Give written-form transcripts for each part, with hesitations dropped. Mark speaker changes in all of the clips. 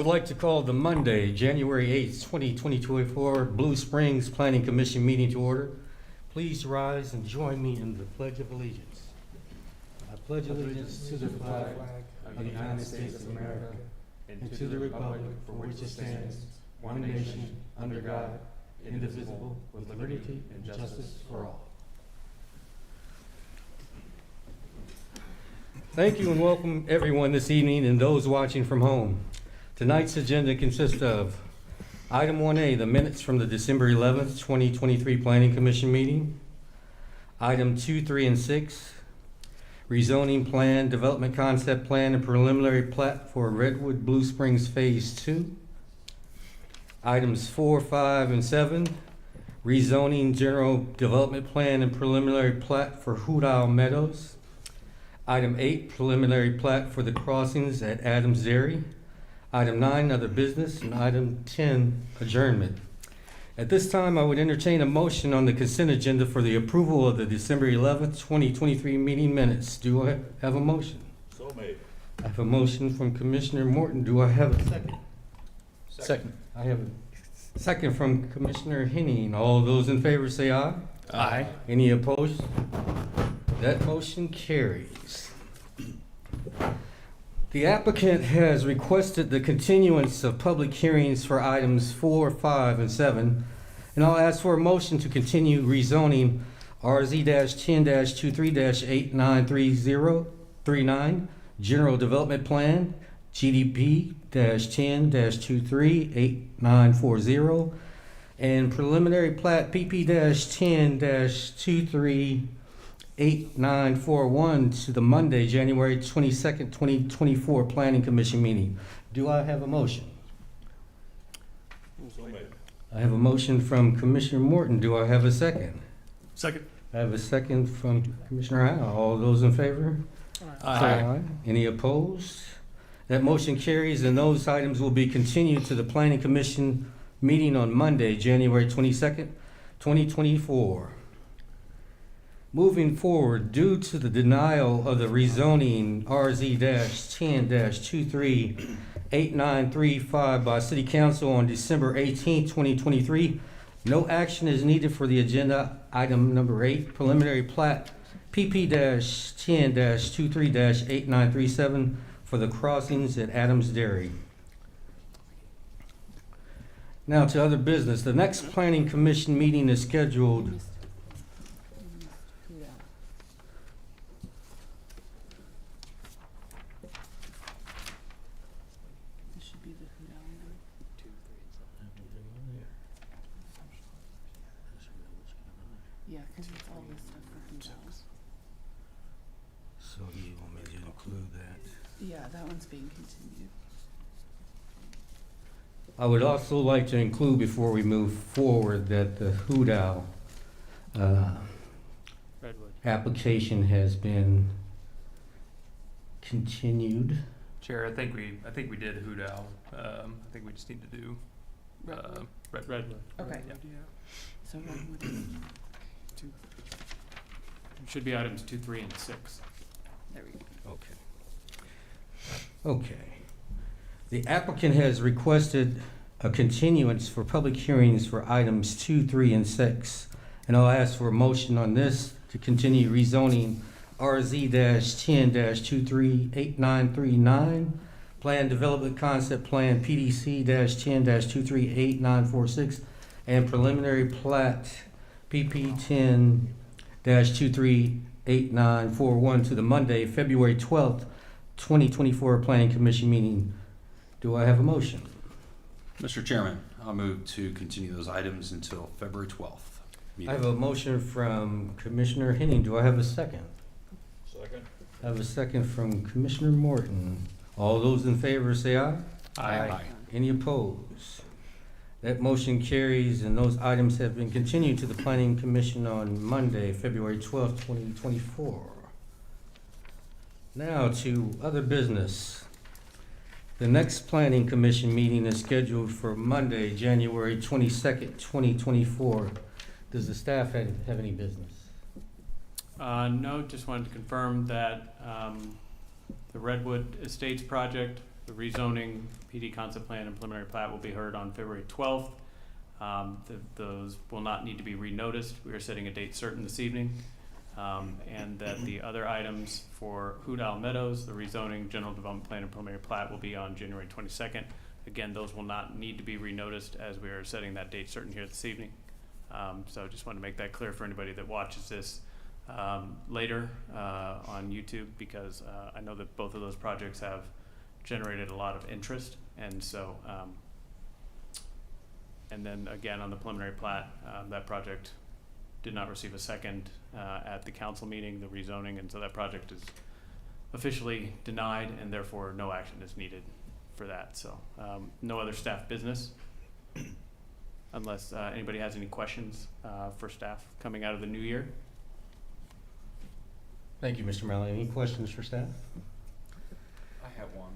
Speaker 1: would like to call the Monday, January 8th, 2024 Blue Springs Planning Commission meeting to order. Please rise and join me in the Pledge of Allegiance. I pledge allegiance to the flag of the United States of America and to the republic for which it stands, one nation, under God, indivisible, with liberty and justice for all. Thank you and welcome everyone this evening and those watching from home. Tonight's agenda consists of Item 1A, the minutes from the December 11th, 2023 Planning Commission meeting. Item 2, 3, and 6, rezoning plan, development concept plan, and preliminary plat for Redwood Blue Springs Phase 2. Items 4, 5, and 7, rezoning general development plan and preliminary plat for Hoot Owl Meadows. Item 8, preliminary plat for the crossings at Adams Dairy. Item 9, other business, and item 10, adjournment. At this time, I would entertain a motion on the consent agenda for the approval of the December 11th, 2023 meeting minutes. Do I have a motion?
Speaker 2: So made.
Speaker 1: I have a motion from Commissioner Morton. Do I have a second?
Speaker 2: Second.
Speaker 1: I have a second from Commissioner Henning. All those in favor say aye.
Speaker 2: Aye.
Speaker 1: Any opposed? That motion carries. The applicant has requested the continuance of public hearings for items 4, 5, and 7, and I'll ask for a motion to continue rezoning RZ-10-23-893039, General Development Plan, GDP-10-23-8940, and preliminary plat PP-10-23-8941 to the Monday, January 22nd, 2024 Planning Commission meeting. Do I have a motion?
Speaker 2: So made.
Speaker 1: I have a motion from Commissioner Morton. Do I have a second?
Speaker 2: Second.
Speaker 1: I have a second from Commissioner Howe. All those in favor? Aye. Any opposed? That motion carries, and those items will be continued to the Planning Commission meeting on Monday, January 22nd, 2024. Moving forward, due to the denial of the rezoning RZ-10-23-8935 by City Council on December 18, 2023, no action is needed for the agenda item number 8, preliminary plat PP-10-23-8937 for the crossings at Adams Dairy. Now to other business. The next Planning Commission meeting is scheduled
Speaker 3: Yeah, because it's all this stuff for hotels.
Speaker 1: So you want me to include that?
Speaker 3: Yeah, that one's being continued.
Speaker 1: I would also like to include before we move forward that the Hoot Owl
Speaker 4: Redwood.
Speaker 1: application has been continued.
Speaker 4: Chair, I think we did Hoot Owl. I think we just need to do Redwood.
Speaker 3: Okay.
Speaker 4: Yeah.
Speaker 3: So Redwood is,
Speaker 4: It should be items 2, 3, and 6.
Speaker 3: there we go.
Speaker 1: Okay. The applicant has requested a continuance for public hearings for items 2, 3, and 6. And I'll ask for a motion on this to continue rezoning RZ-10-23-8939, Plan Development Concept Plan PDC-10-23-8946, and preliminary plat PP-10-23-8941 to the Monday, February 12th, 2024 Planning Commission meeting. Do I have a motion?
Speaker 5: Mr. Chairman, I'll move to continue those items until February 12th.
Speaker 1: I have a motion from Commissioner Henning. Do I have a second?
Speaker 2: Second.
Speaker 1: I have a second from Commissioner Morton. All those in favor say aye.
Speaker 5: Aye.
Speaker 1: Any opposed? That motion carries, and those items have been continued to the Planning Commission on Monday, February 12th, 2024. Now to other business. The next Planning Commission meeting is scheduled for Monday, January 22nd, 2024. Does the staff have any business?
Speaker 4: No, just wanted to confirm that the Redwood Estates project The rezoning, PD concept plan, and preliminary plat will be heard on February 12th. Those will not need to be renoticed. We are setting a date certain this evening. And that the other items for Hoot Owl Meadows, the rezoning, general development plan, and preliminary plat will be on January 22nd. Again, those will not need to be renoticed as we are setting that date certain here this evening. So I just want to make that clear for anybody that watches this later on YouTube, because I know that both of those projects have generated a lot of interest. And so, and then again, on the preliminary plat, that project did not receive a second at the council meeting, the rezoning, and so that project is officially denied, and therefore no action is needed for that. So no other staff business, unless anybody has any questions for staff coming out of the new year.
Speaker 1: Thank you, Mr. Malley. Any questions for staff?
Speaker 5: I have one.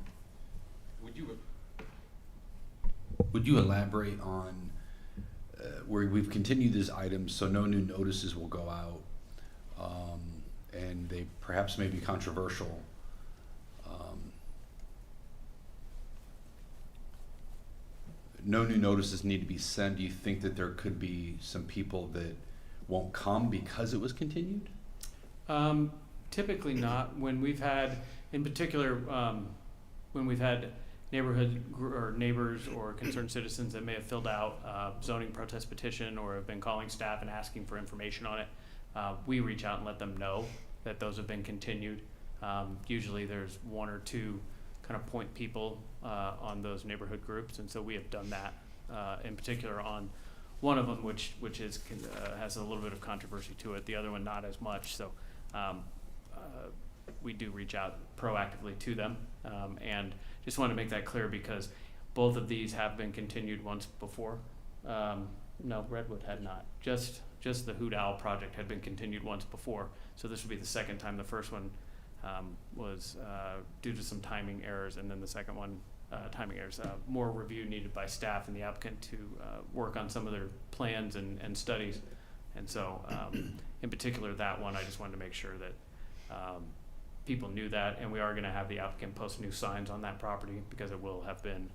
Speaker 5: Would you elaborate on where we've continued these items, so no new notices will go out, and they perhaps may be controversial? No new notices need to be sent. Do you think that there could be some people that won't come because it was continued?
Speaker 4: Typically not. When we've had, in particular, when we've had or neighbors or concerned citizens that may have filled out zoning protest petition or have been calling staff and asking for information on it, we reach out and let them know that those have been continued. Usually there's one or two kind of point people on those neighborhood groups, and so we have done that in particular on one of them, which is has a little bit of controversy to it. The other one not as much. So we do reach out proactively to them, and just want to make that clear because both of these have been continued once before. No, Redwood had not. Just the Hoot Owl project had been continued once before. So this would be the second time. The first one was due to some timing errors, and then the second one, timing errors. More review needed by staff and the applicant to work on some of their plans and studies. And so in particular, that one, I just wanted to make sure that people knew that, and we are going to have the applicant post new signs on that property because it will have been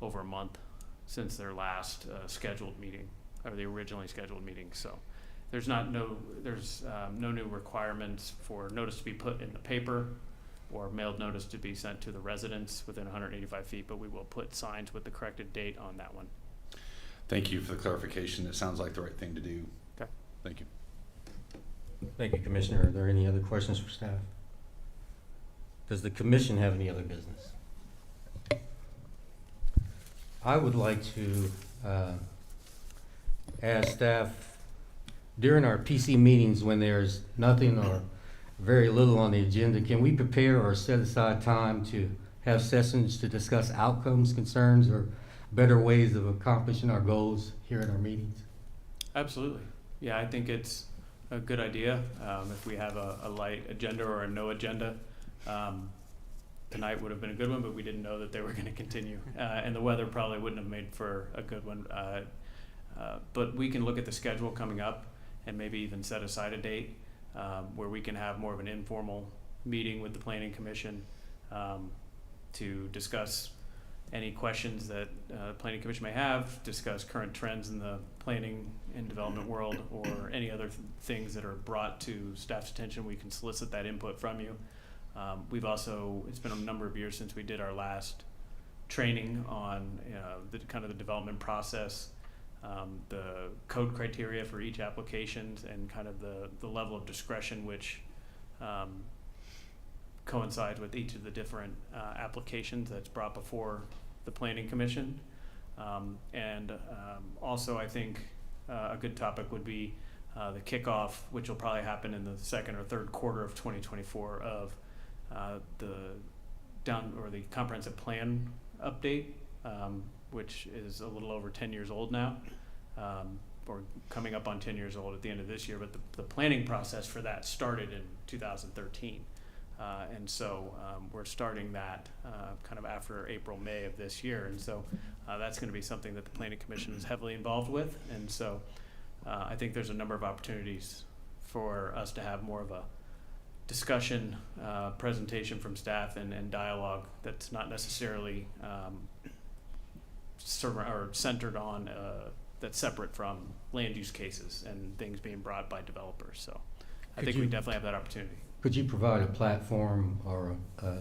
Speaker 4: over a month since their last scheduled meeting, or the originally scheduled meeting. So there's no new requirements for notice to be put in the paper or mailed notice to be sent to the residents within 185 feet, but we will put signs with the corrected date on that one.
Speaker 5: Thank you for the clarification. It sounds like the right thing to do.
Speaker 4: Okay.
Speaker 5: Thank you.
Speaker 1: Thank you, Commissioner. Are there any other questions for staff? Does the commission have any other business? I would like to ask staff, during our PC meetings when there's nothing or very little on the agenda, can we prepare or set aside time to have sessions to discuss outcomes, concerns, or better ways of accomplishing our goals here at our meetings?
Speaker 4: Absolutely. Yeah, I think it's a good idea. If we have a light agenda or a no agenda, tonight would have been a good one, but we didn't know that they were going to continue. And the weather probably wouldn't have made for a good one. But we can look at the schedule coming up and maybe even set aside a date where we can have more of an informal meeting with the Planning Commission to discuss any questions that Planning Commission may have, discuss current trends in the planning and development world, or any other things that are brought to staff's attention. We can solicit that input from you. We've also, it's been a number of years since we did our last training on the kind of the development process, the code criteria for each application, and kind of the level of discretion which coincides with each of the different applications that's brought before the Planning Commission. Also, I think a good topic would be the kickoff, which will probably happen in the second or third quarter of 2024, of the comprehensive plan update, which is a little over 10 years old now, or coming up on 10 years old at the end of this year. But the planning process for that started in 2013. And so we're starting that kind of after April, May of this year. And so that's going to be something that the Planning Commission is heavily involved with. And so I think there's a number of opportunities for us to have more of a discussion, presentation from staff and dialogue that's not necessarily centered on, that's separate from land use cases and things being brought by developers. So I
Speaker 1: Could
Speaker 4: think
Speaker 1: you-
Speaker 4: we definitely have that opportunity.
Speaker 1: Could you provide a platform or a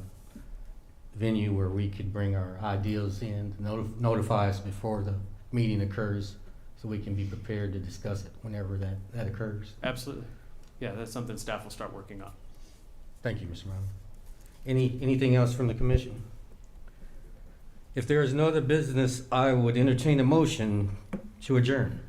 Speaker 1: venue where we could bring our ideas in, notify us before the meeting occurs, so we can be prepared to discuss it whenever that occurs?
Speaker 4: Absolutely. Yeah, that's something staff will start working on.
Speaker 1: Thank you, Mr. Brown. Anything else from the commission? If there is no other business, I would entertain a motion to adjourn.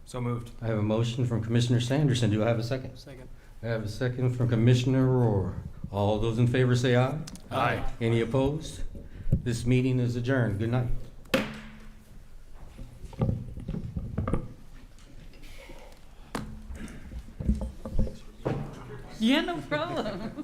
Speaker 2: So moved.
Speaker 1: I have a motion from Commissioner Sanderson. Do I have a second?
Speaker 2: Second.
Speaker 1: I have a second from Commissioner Rohr. All those in favor say aye.
Speaker 2: Aye.
Speaker 1: Any opposed? This meeting is adjourned. Good night.
Speaker 3: Yeah, no problem.